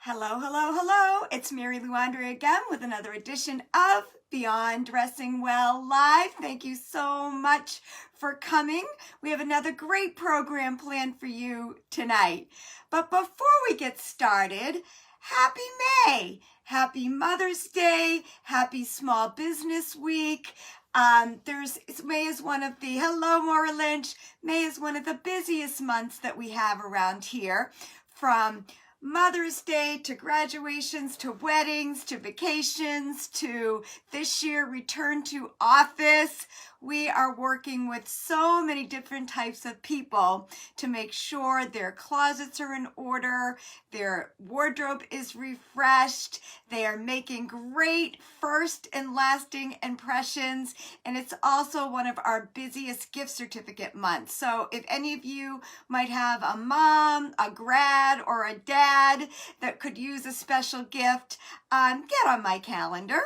Hello, hello, hello. It's Mary Lou Andre again with another edition of Beyond Dressing Well Live. Thank you so much for coming. We have another great program planned for you tonight. But before we get started, happy May. Happy Mother's Day. Happy Small Business Week. May is one of the, hello Maura Lynch, May is one of the busiest months that we have around here, from Mother's Day to graduations to weddings to vacations to this year return to office. We are working with so many different types of people to make sure their closets are in order, their wardrobe is refreshed, they are making great first and lasting impressions, and it's also one of our busiest gift certificate months. So if any of you might have a mom, a grad, or a dad that could use a special gift, get on my calendar.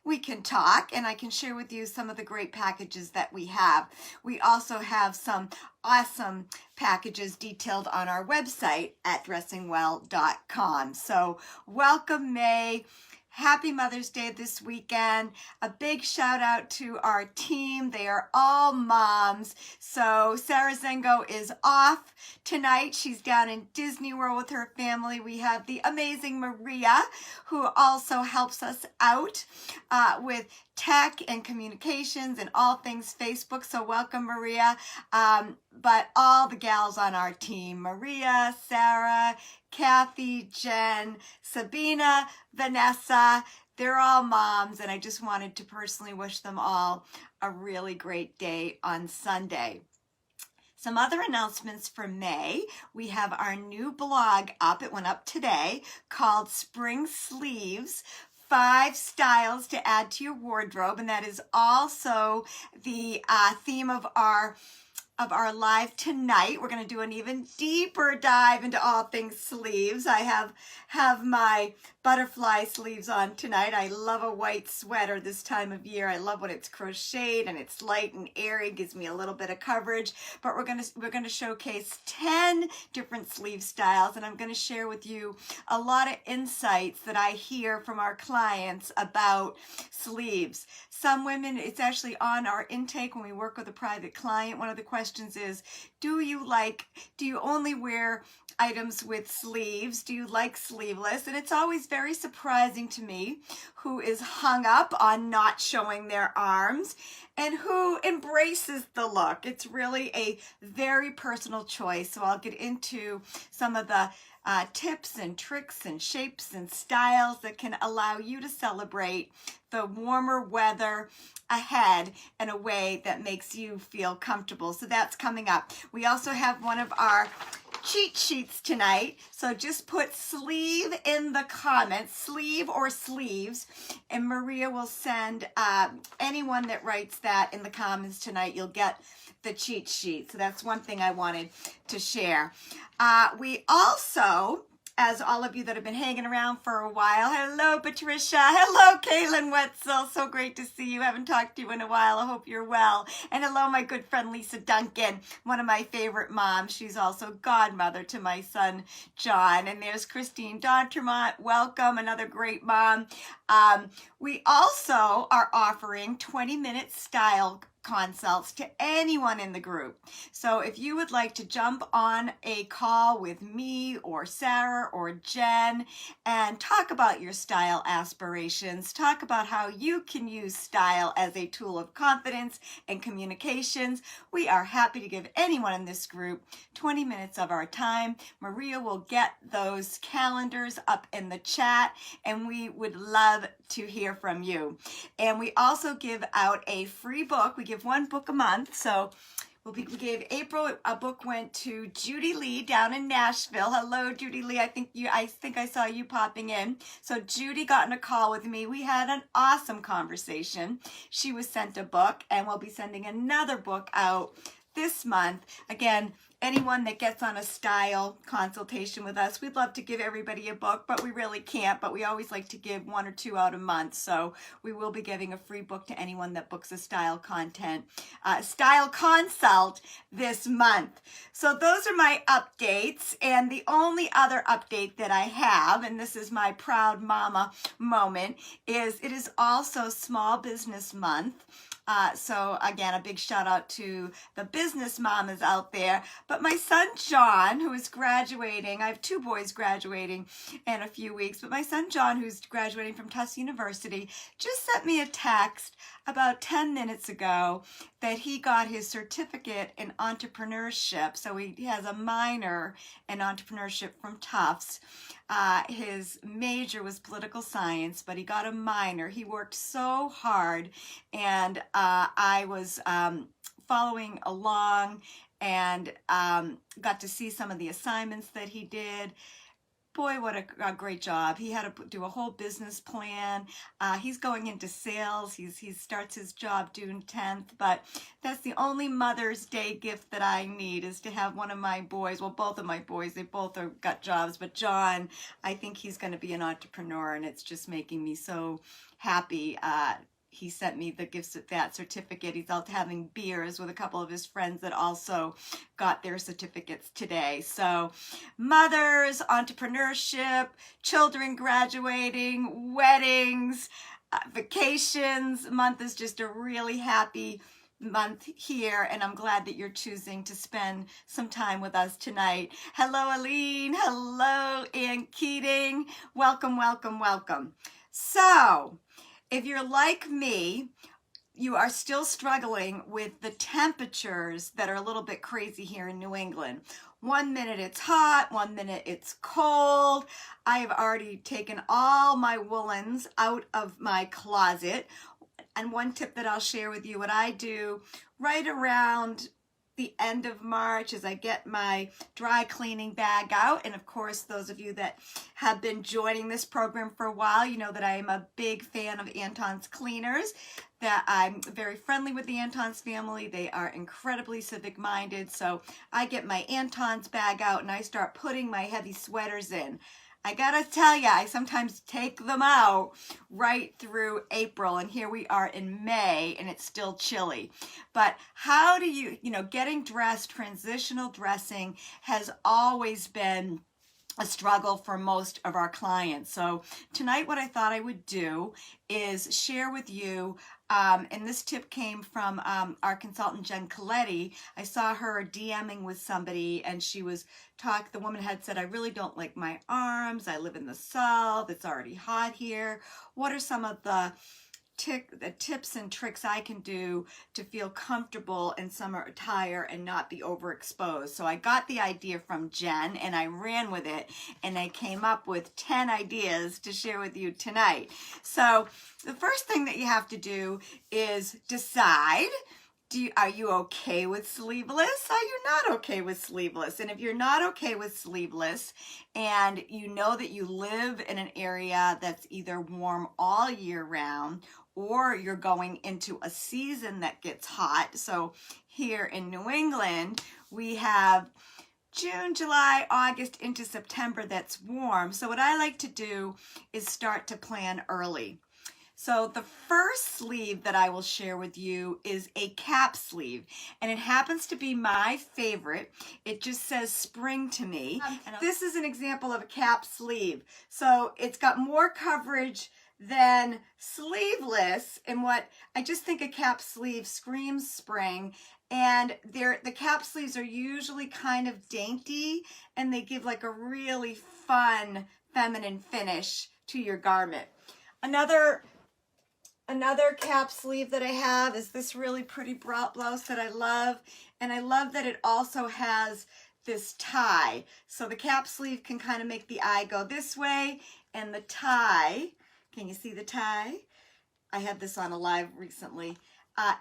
We can talk and I can share with you some of the great packages that we have. We also have some awesome packages detailed on our website at dressingwell.com. So welcome May. Happy Mother's Day this weekend. A big shout out to our team. They are all moms. So Sarah Zengo is off tonight. She's down in Disney World with her family. We have the amazing Maria, who also helps us out with tech and communications and all things Facebook. So welcome, Maria. But all the gals on our team, Maria, Sarah, Kathy, Jen, Sabina, Vanessa, they're all moms, and I just wanted to personally wish them all a really great day on Sunday. Some other announcements for May. We have our new blog up. It went up today, called Spring Sleeves. 5 styles to add to your wardrobe, and that is also the theme of our live tonight. We're going to do an even deeper dive into all things sleeves. I have my butterfly sleeves on tonight. I love a white sweater this time of year. I love when it's crocheted and it's light and airy, gives me a little bit of coverage. But we're going to showcase 10 different sleeve styles, and I'm going to share with you a lot of insights that I hear from our clients about sleeves. Some women, it's actually on our intake when we work with a private client. One of the questions is, do you only wear items with sleeves? Do you like sleeveless? And it's always very surprising to me who is hung up on not showing their arms and who embraces the look. It's really a very personal choice. So I'll get into some of the tips and tricks and shapes and styles that can allow you to celebrate the warmer weather ahead in a way that makes you feel comfortable. So that's coming up. We also have one of our cheat sheets tonight. So just put sleeve in the comments, sleeve or sleeves, and Maria will send anyone that writes that in the comments tonight. You'll get the cheat sheet. So that's one thing I wanted to share. We also, as all of you that have been hanging around for a while, hello Patricia, hello Kaylin Wetzel, so great to see you. Haven't talked to you in a while. I hope you're well. And hello my good friend Lisa Duncan, one of my favorite moms. She's also godmother to my son John. And there's Christine Dontermont, welcome, another great mom. We also are offering 20-minute style consults to anyone in the group. So if you would like to jump on a call with me or Sarah or Jen and talk about your style aspirations, talk about how you can use style as a tool of confidence and communications, we are happy to give anyone in this group 20 minutes of our time. Maria will get those calendars up in the chat, and we would love to hear from you. And we also give out a free book. We give one book a month. So we gave April, a book went to Judy Lee down in Nashville. Hello, Judy Lee. I think I saw you popping in. So Judy got in a call with me. We had an awesome conversation. She was sent a book, and we'll be sending another book out this month. Again, anyone that gets on a style consultation with us, we'd love to give everybody a book, but we really can't. But we always like to give 1 or 2 out a month. So we will be giving a free book to anyone that books a style consult this month. So those are my updates. And the only other update that I have, and this is my proud mama moment, is it is also Small Business Month. So again, a big shout out to the business mamas out there. But my son John, who is graduating, I have 2 boys graduating in a few weeks, but my son John, who's graduating from Tufts University, just sent me a text about 10 minutes ago that he got his certificate in entrepreneurship. So he has a minor in entrepreneurship from Tufts. His major was political science, but he got a minor. He worked so hard, and I was following along and got to see some of the assignments that he did. Boy, what a great job. He had to do a whole business plan. He's going into sales. He starts his job June 10th, but that's the only Mother's Day gift that I need, is to have one of my boys, well, both of my boys, they both got jobs, but John, I think he's going to be an entrepreneur, and it's just making me so happy. He sent me the gifts of that certificate. He's out having beers with a couple of his friends that also got their certificates today. So mothers, entrepreneurship, children graduating, weddings, vacations month is just a really happy month here, and I'm glad that you're choosing to spend some time with us tonight. Hello, Aline. Hello, Ann Keating. Welcome, welcome, welcome. So, if you're like me, you are still struggling with the temperatures that are a little bit crazy here in New England. 1 minute it's hot, 1 minute it's cold. I have already taken all my woolens out of my closet. And one tip that I'll share with you, what I do right around the end of March is I get my dry cleaning bag out. And of course, those of you that have been joining this program for a while, you know that I am a big fan of Anton's Cleaners, that I'm very friendly with the Anton's family. They are incredibly civic minded. So I get my Anton's bag out and I start putting my heavy sweaters in. I gotta tell you, I sometimes take them out right through April, and here we are in May, and it's still chilly. But how do you getting dressed, transitional dressing has always been a struggle for most of our clients. So tonight what I thought I would do is share with you, and this tip came from our consultant Jen Coletti. I saw her DMing with somebody, and she was the woman had said, I really don't like my arms. I live in the South. It's already hot here. What are some of the tips and tricks I can do to feel comfortable in summer attire and not be overexposed? So I got the idea from Jen and I ran with it, and I came up with 10 ideas to share with you tonight. So the first thing that you have to do is decide, are you okay with sleeveless? Are you not okay with sleeveless? And if you're not okay with sleeveless, and you know that you live in an area that's either warm all year round, or you're going into a season that gets hot. So here in New England, we have June, July, August into September that's warm. So what I like to do is start to plan early. So the first sleeve that I will share with you is a cap sleeve, and it happens to be my favorite. It just says spring to me. This is an example of a cap sleeve. So it's got more coverage than sleeveless, and what I just think a cap sleeve screams spring. And the cap sleeves are usually kind of dainty, and they give like a really fun feminine finish to your garment. Another cap sleeve that I have is this really pretty blouse that I love. And I love that it also has this tie. So the cap sleeve can kind of make the eye go this way, and the tie, can you see the tie? I had this on a live recently.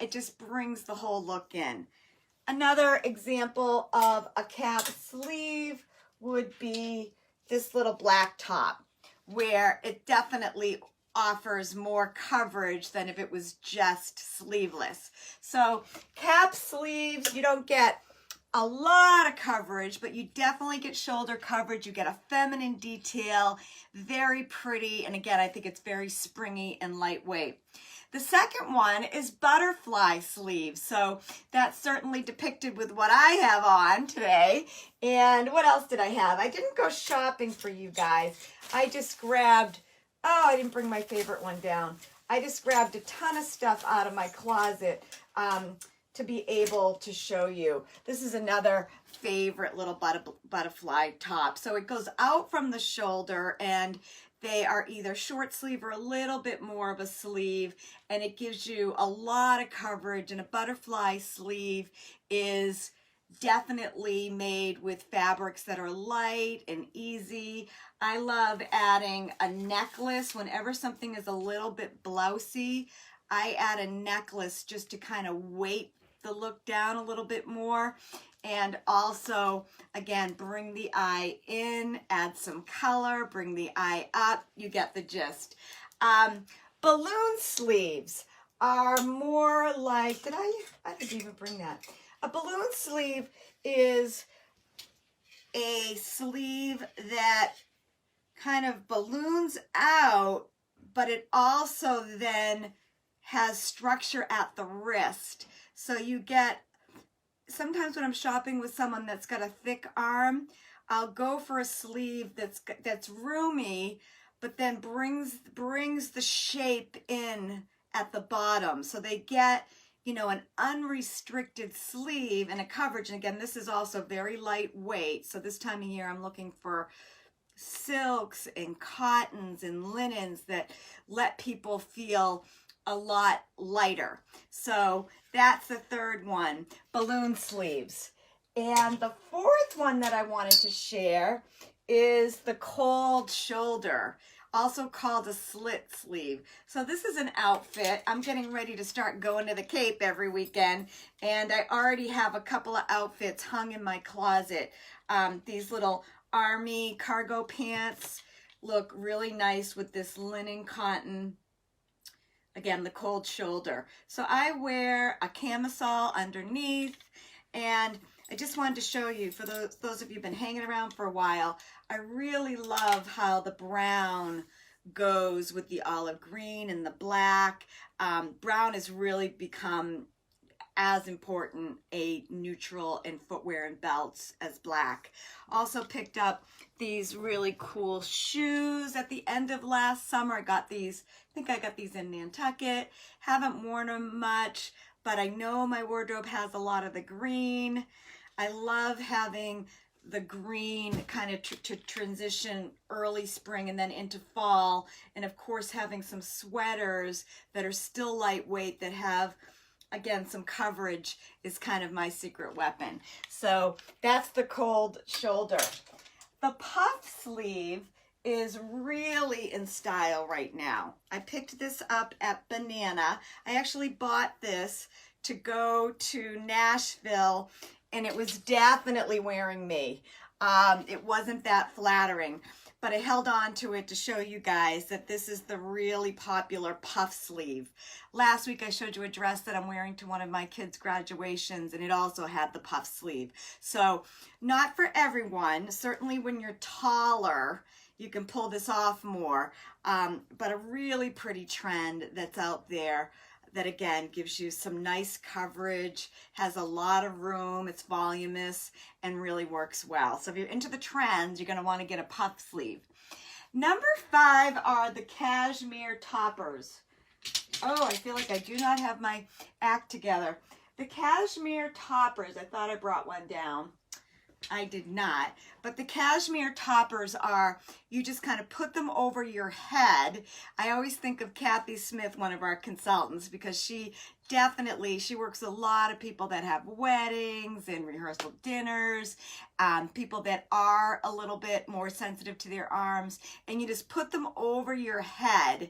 It just brings the whole look in. Another example of a cap sleeve would be this little black top, where it definitely offers more coverage than if it was just sleeveless. So cap sleeves, you don't get a lot of coverage, but you definitely get shoulder coverage. You get a feminine detail, very pretty. And again, I think it's very springy and lightweight. The second one is butterfly sleeves. So that's certainly depicted with what I have on today. And what else did I have? I didn't go shopping for you guys. I just grabbed, oh, I didn't bring my favorite one down. I just grabbed a ton of stuff out of my closet to be able to show you. This is another favorite little butterfly top. So it goes out from the shoulder, and they are either short sleeve or a little bit more of a sleeve, and it gives you a lot of coverage. And a butterfly sleeve is definitely made with fabrics that are light and easy. I love adding a necklace whenever something is a little bit blousy. I add a necklace just to kind of weight the look down a little bit more, and also again bring the eye in, add some color, bring the eye up. You get the gist. Balloon sleeves are more like, I didn't even bring that. A balloon sleeve is a sleeve that kind of balloons out, but it also then has structure at the wrist. So you get, sometimes when I'm shopping with someone that's got a thick arm, I'll go for a sleeve that's roomy, but then brings the shape in at the bottom. So they get, you know, an unrestricted sleeve and a coverage. And again, this is also very lightweight. So this time of year, I'm looking for silks and cottons and linens that let people feel a lot lighter. So that's the third one, balloon sleeves. And the fourth one that I wanted to share is the cold shoulder, also called a slit sleeve. So this is an outfit. I'm getting ready to start going to the Cape every weekend, and I already have a couple of outfits hung in my closet. These little army cargo pants look really nice with this linen cotton. Again, the cold shoulder. So I wear a camisole underneath, and I just wanted to show you, for those of you who've been hanging around for a while, I really love how the brown goes with the olive green and the black. Brown has really become as important a neutral in footwear and belts as black. Also picked up these really cool shoes at the end of last summer. I got these, I think I got these in Nantucket. Haven't worn them much, but I know my wardrobe has a lot of the green. I love having the green kind of to transition early spring and then into fall. And of course, having some sweaters that are still lightweight that have, again, some coverage is kind of my secret weapon. So that's the cold shoulder. The puff sleeve is really in style right now. I picked this up at Banana. I actually bought this to go to Nashville, and it was definitely wearing me. It wasn't that flattering, but I held on to it to show you guys that this is the really popular puff sleeve. Last week I showed you a dress that I'm wearing to one of my kids' graduations, and it also had the puff sleeve. So not for everyone. Certainly when you're taller, you can pull this off more, but a really pretty trend that's out there that again gives you some nice coverage, has a lot of room, it's voluminous, and really works well. So if you're into the trends, you're going to want to get a puff sleeve. Number 5 are the Cashmere Toppers. Oh, I feel like I do not have my act together. The Cashmere Toppers, I thought I brought one down. I did not. But the Cashmere Toppers are, you just kind of put them over your head. I always think of Kathy Smith, one of our consultants, because she works with a lot of people that have weddings and rehearsal dinners, people that are a little bit more sensitive to their arms, and you just put them over your head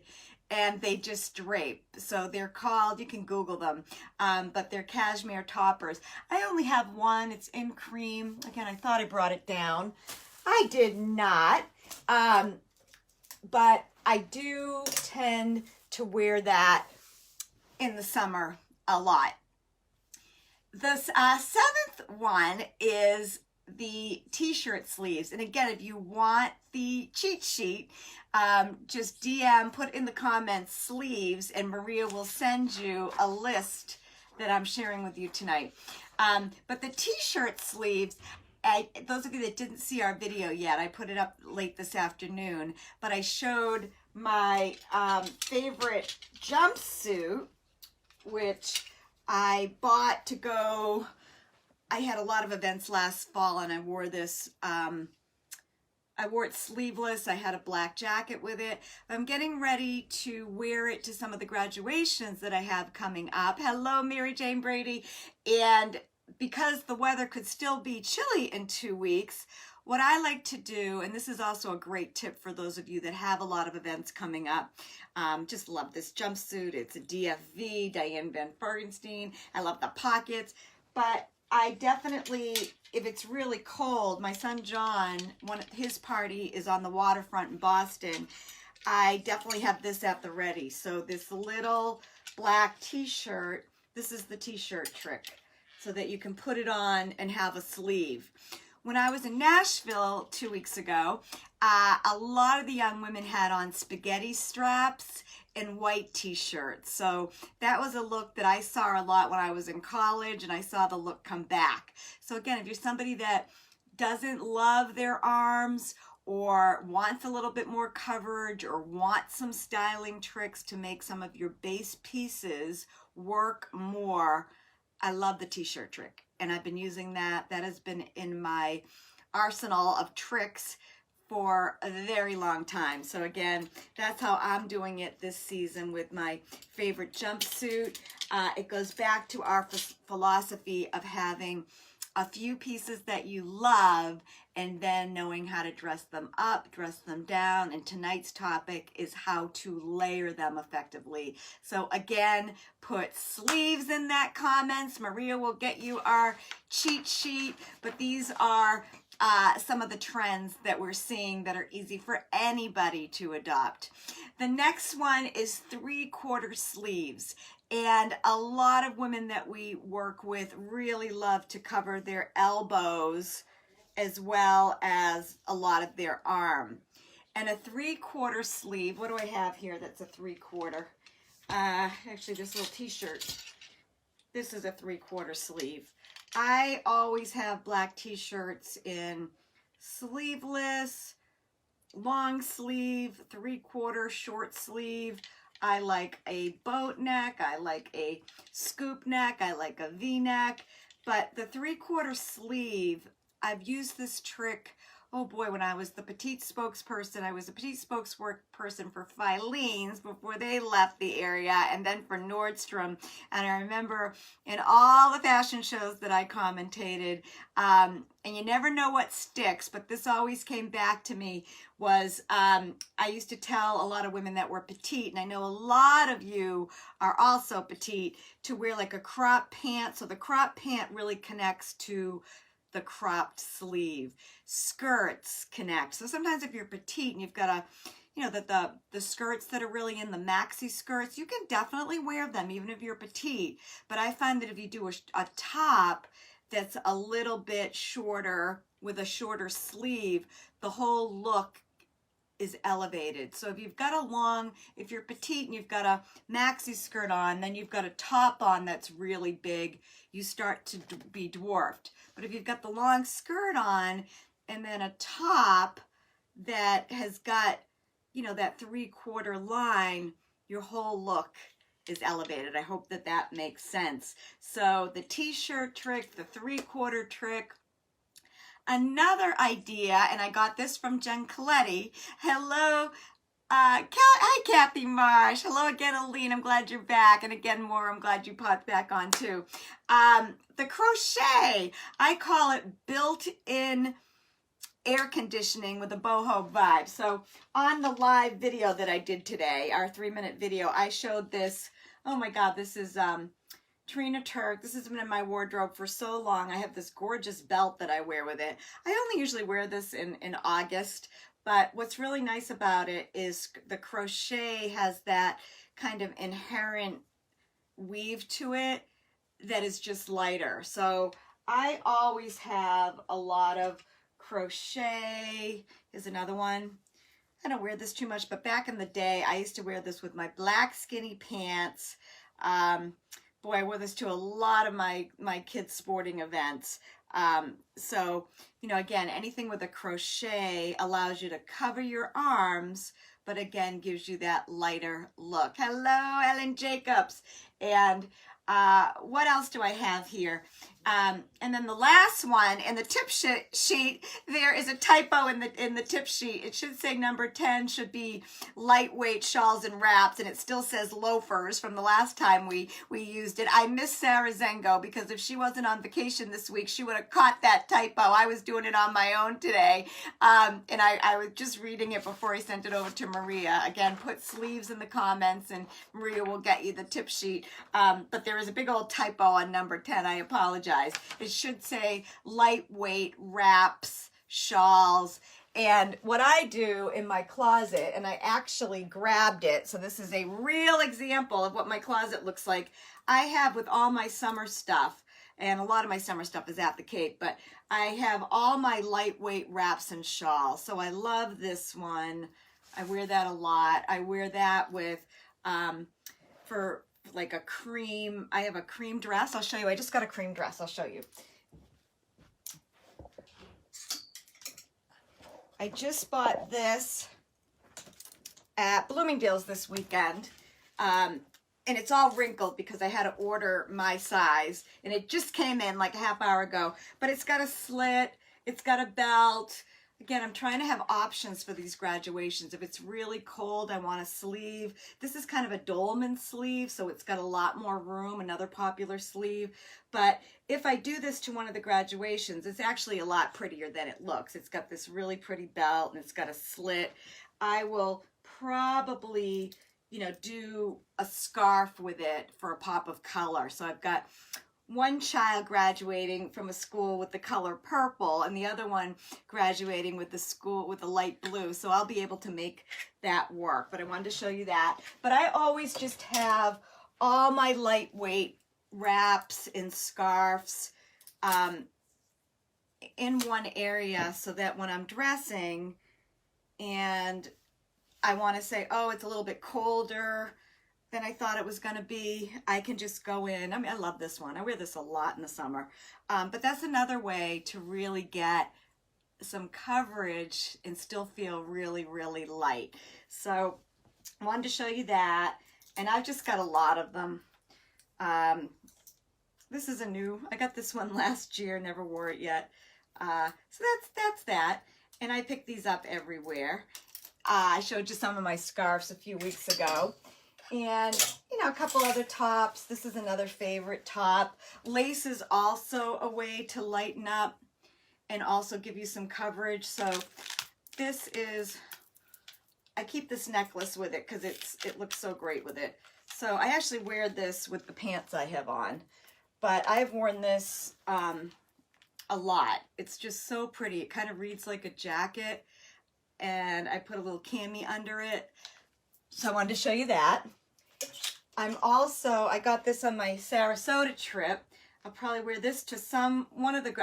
and they just drape. So they're called, you can Google them, but they're Cashmere Toppers. I only have one, it's in cream. Again, I thought I brought it down. I did not, but I do tend to wear that in the summer a lot. This seventh one is the t-shirt sleeves. And again, if you want the cheat sheet, just DM, put in the comments sleeves, and Maria will send you a list that I'm sharing with you tonight. But the t-shirt sleeves, those of you that didn't see our video yet, I put it up late this afternoon, but I showed my favorite jumpsuit, which I bought to go. I had a lot of events last fall and I wore this, I wore it sleeveless. I had a black jacket with it. I'm getting ready to wear it to some of the graduations that I have coming up. Hello, Mary Jane Brady. And because the weather could still be chilly in 2 weeks, what I like to do, and this is also a great tip for those of you that have a lot of events coming up, just love this jumpsuit. It's a DFV, Diane Van Bergenstein. I love the pockets, but I definitely, if it's really cold, my son John, his party is on the waterfront in Boston. I definitely have this at the ready. So this little black t-shirt, this is the t-shirt trick, so that you can put it on and have a sleeve. When I was in Nashville 2 weeks ago, a lot of the young women had on spaghetti straps and white t-shirts. So that was a look that I saw a lot when I was in college, and I saw the look come back. So again, if you're somebody that doesn't love their arms or wants a little bit more coverage or wants some styling tricks to make some of your base pieces work more, I love the t-shirt trick, and I've been using that. That has been in my arsenal of tricks for a very long time. So again, that's how I'm doing it this season with my favorite jumpsuit. It goes back to our philosophy of having a few pieces that you love and then knowing how to dress them up, dress them down. And tonight's topic is how to layer them effectively. So again, put sleeves in that comments. Maria will get you our cheat sheet, but these are some of the trends that we're seeing that are easy for anybody to adopt. The next one is 3/4 sleeves. And a lot of women that we work with really love to cover their elbows as well as a lot of their arm. And a 3/4 sleeve, what do I have here that's a 3/4? Actually, this little t-shirt, this is a 3/4 sleeve. I always have black t-shirts in sleeveless, long sleeve, 3/4 short sleeve. I like a boat neck, I like a scoop neck, I like a V-neck, but the 3/4 sleeve, I've used this trick, oh boy, when I was the petite spokesperson. I was a petite spokesperson for Filene's before they left the area, and then for Nordstrom. And I remember in all the fashion shows that I commentated, and you never know what sticks, but this always came back to me, was I used to tell a lot of women that were petite, and I know a lot of you are also petite, to wear like a crop pant. So the crop pant really connects to the cropped sleeve. Skirts connect. So sometimes if you're petite and you've got a, you know, the skirts that are really in the maxi skirts, you can definitely wear them even if you're petite. But I find that if you do a top that's a little bit shorter with a shorter sleeve, the whole look is elevated. So if you've got if you're petite and you've got a maxi skirt on, then you've got a top on that's really big, you start to be dwarfed. But if you've got the long skirt on and then a top that has got, you know, that 3/4 line, your whole look is elevated. I hope that that makes sense. So the t-shirt trick, the 3/4 trick. Another idea, and I got this from Jen Coletti. Hello, hi Kathy Marsh. Hello again, Aline. I'm glad you're back. And again, Maura, I'm glad you popped back on too. The crochet, I call it built-in air conditioning with a boho vibe. So on the live video that I did today, our 3-minute video, I showed this. Oh my God, this is Trina Turk. This has been in my wardrobe for so long. I have this gorgeous belt that I wear with it. I only usually wear this in August, but what's really nice about it is the crochet has that kind of inherent weave to it that is just lighter. So I always have a lot of crochet. Here's another one. I don't wear this too much, but back in the day, I used to wear this with my black skinny pants. Boy, I wore this to a lot of my kids' sporting events. So, you know, again, anything with a crochet allows you to cover your arms, but again, gives you that lighter look. Hello, Ellen Jacobs. And what else do I have here? And then the last one in the tip sheet, there is a typo in the tip sheet. It should say number 10 should be lightweight shawls and wraps, and it still says loafers from the last time we used it. I miss Sarah Zengo, because if she wasn't on vacation this week, she would have caught that typo. I was doing it on my own today, and I was just reading it before I sent it over to Maria. Again, put sleeves in the comments, and Maria will get you the tip sheet. But there is a big old typo on number 10. I apologize. It should say lightweight wraps, shawls. And what I do in my closet, and I actually grabbed it, so this is a real example of what my closet looks like. I have with all my summer stuff, and a lot of my summer stuff is at the Cape, but I have all my lightweight wraps and shawls. So I love this one. I wear that a lot. I wear that with, for like a cream, I have a cream dress. I'll show you. I just got a cream dress. I'll show you. I just bought this at Bloomingdale's this weekend. And it's all wrinkled because I had to order my size. And it just came in like a half hour ago. But it's got a slit. It's got a belt. Again, I'm trying to have options for these graduations. If it's really cold, I want a sleeve. This is kind of a dolman sleeve, so it's got a lot more room, another popular sleeve. But if I do this to one of the graduations, it's actually a lot prettier than it looks. It's got this really pretty belt, and it's got a slit. I will probably, you know, do a scarf with it for a pop of color. So I've got one child graduating from a school with the color purple, and the other one graduating with the school with the light blue. So I'll be able to make that work. But I wanted to show you that. But I always just have all my lightweight wraps and scarves in one area, so that when I'm dressing and I want to say, oh, it's a little bit colder than I thought it was going to be, I can just go in. I mean, I love this one. I wear this a lot in the summer. But that's another way to really get some coverage and still feel really, really light. So I wanted to show you that. And I've just got a lot of them. This is a new, I got this one last year, never wore it yet. So that's that. And I pick these up everywhere. I showed you some of my scarves a few weeks ago. And, you know, a couple other tops. This is another favorite top. Lace is also a way to lighten up and also give you some coverage. So this is, I keep this necklace with it because it looks so great with it. So I actually wear this with the pants I have on. But I've worn this a lot. It's just so pretty. It kind of reads like a jacket. And I put a little cami under it. So I wanted to show you that. I got this on my Sarasota trip. I'll probably wear this to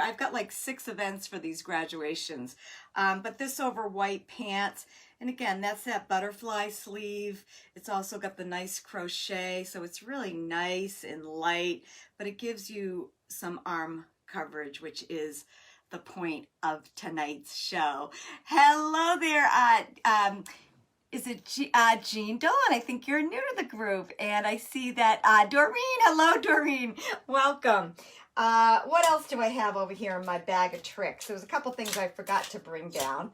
I've got like 6 events for these graduations. But this over white pants. And again, that's that butterfly sleeve. It's also got the nice crochet. So it's really nice and light, but it gives you some arm coverage, which is the point of tonight's show. Hello there, is it Jean Dolan? I think you're new to the group. And I see that Doreen. Hello, Doreen. Welcome. What else do I have over here in my bag of tricks? There was a couple things I forgot to bring down.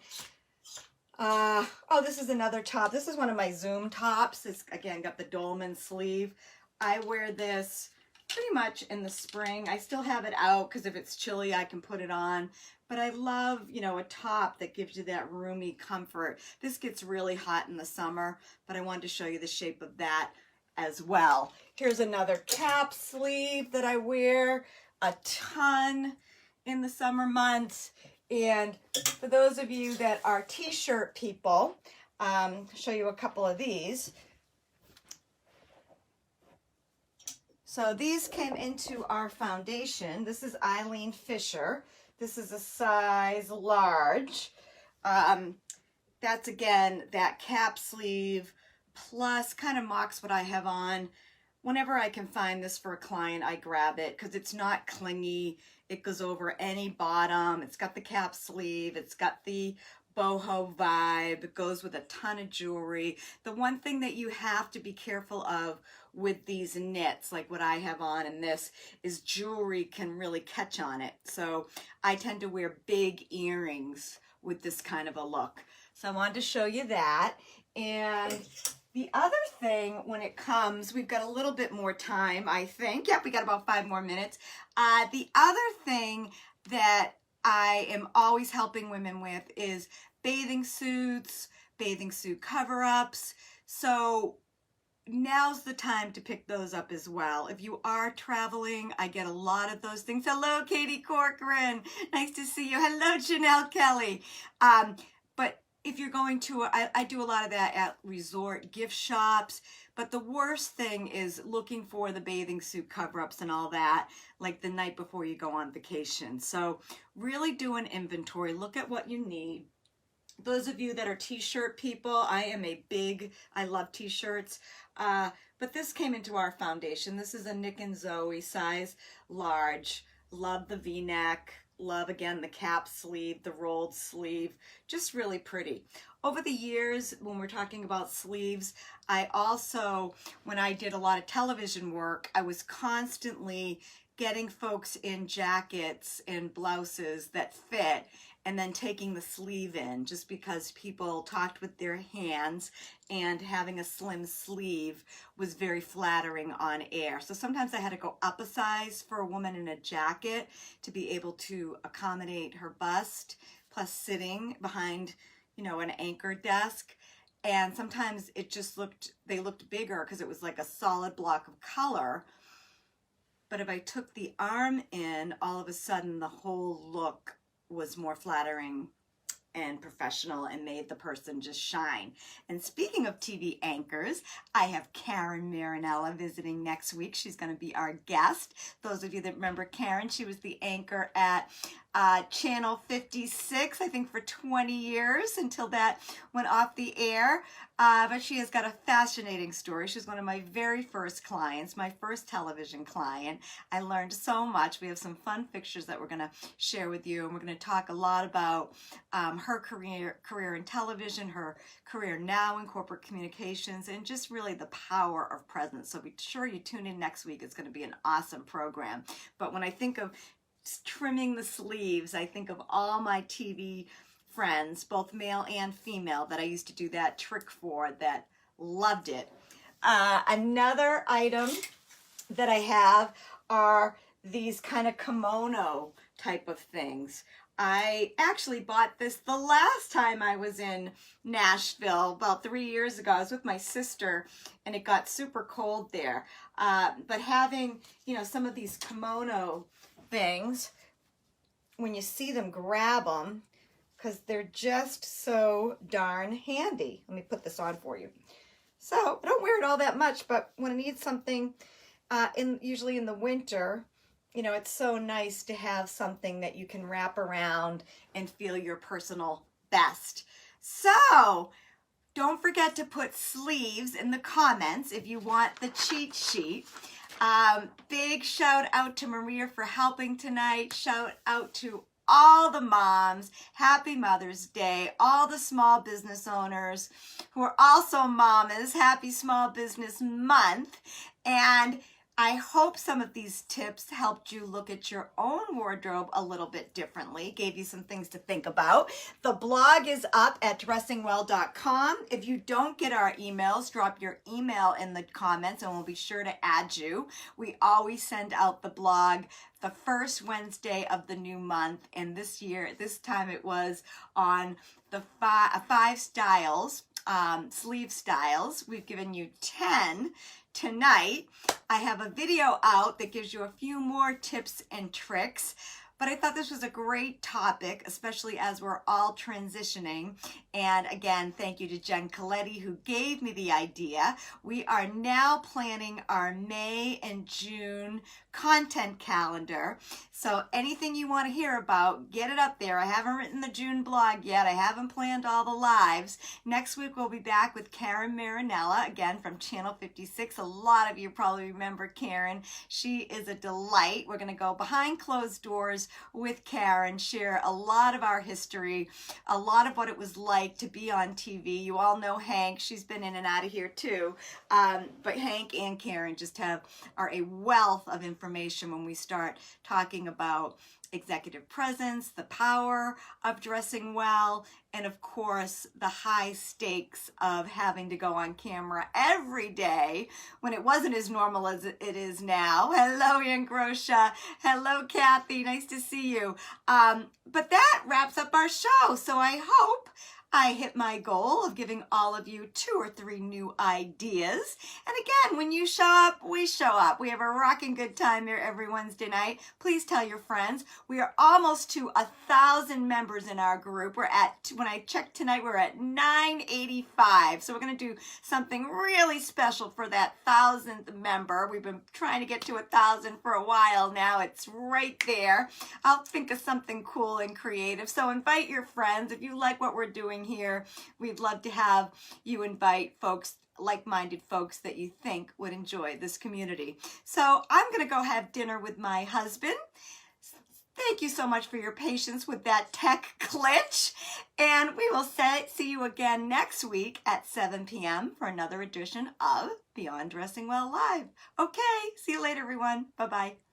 Oh, this is another top. This is one of my Zoom tops. It's, again, got the dolman sleeve. I wear this pretty much in the spring. I still have it out because if it's chilly, I can put it on. But I love, you know, a top that gives you that roomy comfort. This gets really hot in the summer, but I wanted to show you the shape of that as well. Here's another cap sleeve that I wear a ton in the summer months. And for those of you that are t-shirt people, I'll show you a couple of these. So these came into our foundation. This is Eileen Fisher. This is a size large. That's again, that cap sleeve plus kind of mocks what I have on. Whenever I can find this for a client, I grab it because it's not clingy. It goes over any bottom. It's got the cap sleeve. It's got the boho vibe. It goes with a ton of jewelry. The one thing that you have to be careful of with these knits, like what I have on in this, is jewelry can really catch on it. So I tend to wear big earrings with this kind of a look. So I wanted to show you that. And the other thing, when it comes, we've got a little bit more time, I think. Yep, we got about 5 more minutes. The other thing that I am always helping women with is bathing suits, bathing suit cover-ups. So now's the time to pick those up as well. If you are traveling, I get a lot of those things. Hello, Katie Corcoran. Nice to see you. Hello, Janelle Kelly. But if you're going to, I do a lot of that at resort gift shops, but the worst thing is looking for the bathing suit cover-ups and all that, like the night before you go on vacation. So really do an inventory, look at what you need. Those of you that are t-shirt people, I love t-shirts, but this came into our foundation. This is a Nick and Zoe size large. Love the V-neck. Love, again, the cap sleeve, the rolled sleeve, just really pretty. Over the years, when we're talking about sleeves, I also, when I did a lot of television work, I was constantly getting folks in jackets and blouses that fit and then taking the sleeve in, just because people talked with their hands and having a slim sleeve was very flattering on air. So sometimes I had to go up a size for a woman in a jacket to be able to accommodate her bust, plus sitting behind, you know, an anchor desk. And sometimes it just they looked bigger because it was like a solid block of color. But if I took the arm in, all of a sudden the whole look was more flattering and professional and made the person just shine. And speaking of TV anchors, I have Karen Marinella visiting next week. She's going to be our guest. Those of you that remember Karen, she was the anchor at Channel 56, I think for 20 years until that went off the air. But she has got a fascinating story. She's one of my very first clients, my first television client. I learned so much. We have some fun pictures that we're going to share with you, and we're going to talk a lot about her career in television, her career now in corporate communications, and just really the power of presence. So be sure you tune in next week. It's going to be an awesome program. But when I think of trimming the sleeves, I think of all my TV friends, both male and female, that I used to do that trick for, that loved it. Another item that I have are these kind of kimono type of things. I actually bought this the last time I was in Nashville, about 3 years ago. I was with my sister and it got super cold there. But having, you know, some of these kimono things, when you see them, grab them, because they're just so darn handy. Let me put this on for you. So I don't wear it all that much, but when I need something, usually in the winter, you know, it's so nice to have something that you can wrap around and feel your personal best. So don't forget to put sleeves in the comments if you want the cheat sheet. Big shout out to Maria for helping tonight. Shout out to all the moms. Happy Mother's Day. All the small business owners who are also mamas. Happy Small Business Month. And I hope some of these tips helped you look at your own wardrobe a little bit differently, gave you some things to think about. The blog is up at dressingwell.com. If you don't get our emails, drop your email in the comments and we'll be sure to add you. We always send out the blog the first Wednesday of the new month, and this time it was on the five styles, sleeve styles. We've given you 10 tonight. I have a video out that gives you a few more tips and tricks. but I thought this was a great topic, especially as we're all transitioning. And again, thank you to Jen Coletti who gave me the idea. We are now planning our May and June content calendar. So anything you want to hear about, get it up there. I haven't written the June blog yet. I haven't planned all the lives. Next week we'll be back with Karen Marinella, again from Channel 56. A lot of you probably remember Karen. She is a delight. We're going to go behind closed doors with Karen, share a lot of our history, a lot of what it was like to be on TV. You all know Hank. She's been in and out of here too. But Hank and Karen just are a wealth of information when we start talking about executive presence, the power of dressing well, and of course the high stakes of having to go on camera every day when it wasn't as normal as it is now. Hello, Ann Grosha. Hello, Kathy. Nice to see you. But that wraps up our show. So I hope I hit my goal of giving all of you 2 or 3 new ideas. And again, when you show up, we show up. We have a rocking good time here every Wednesday night. Please tell your friends. We are almost to 1,000 members in our group. We're at, when I checked tonight, we're at 985. So we're going to do something really special for that 1,000th member. We've been trying to get to 1,000 for a while now. It's right there. I'll think of something cool and creative. So invite your friends. If you like what we're doing here, we'd love to have you invite folks, like-minded folks that you think would enjoy this community. So I'm going to go have dinner with my husband. Thank you so much for your patience with that tech glitch. And we will see you again next week at 7 p.m. for another edition of Beyond Dressing Well Live. Okay, see you later, everyone. Bye-bye.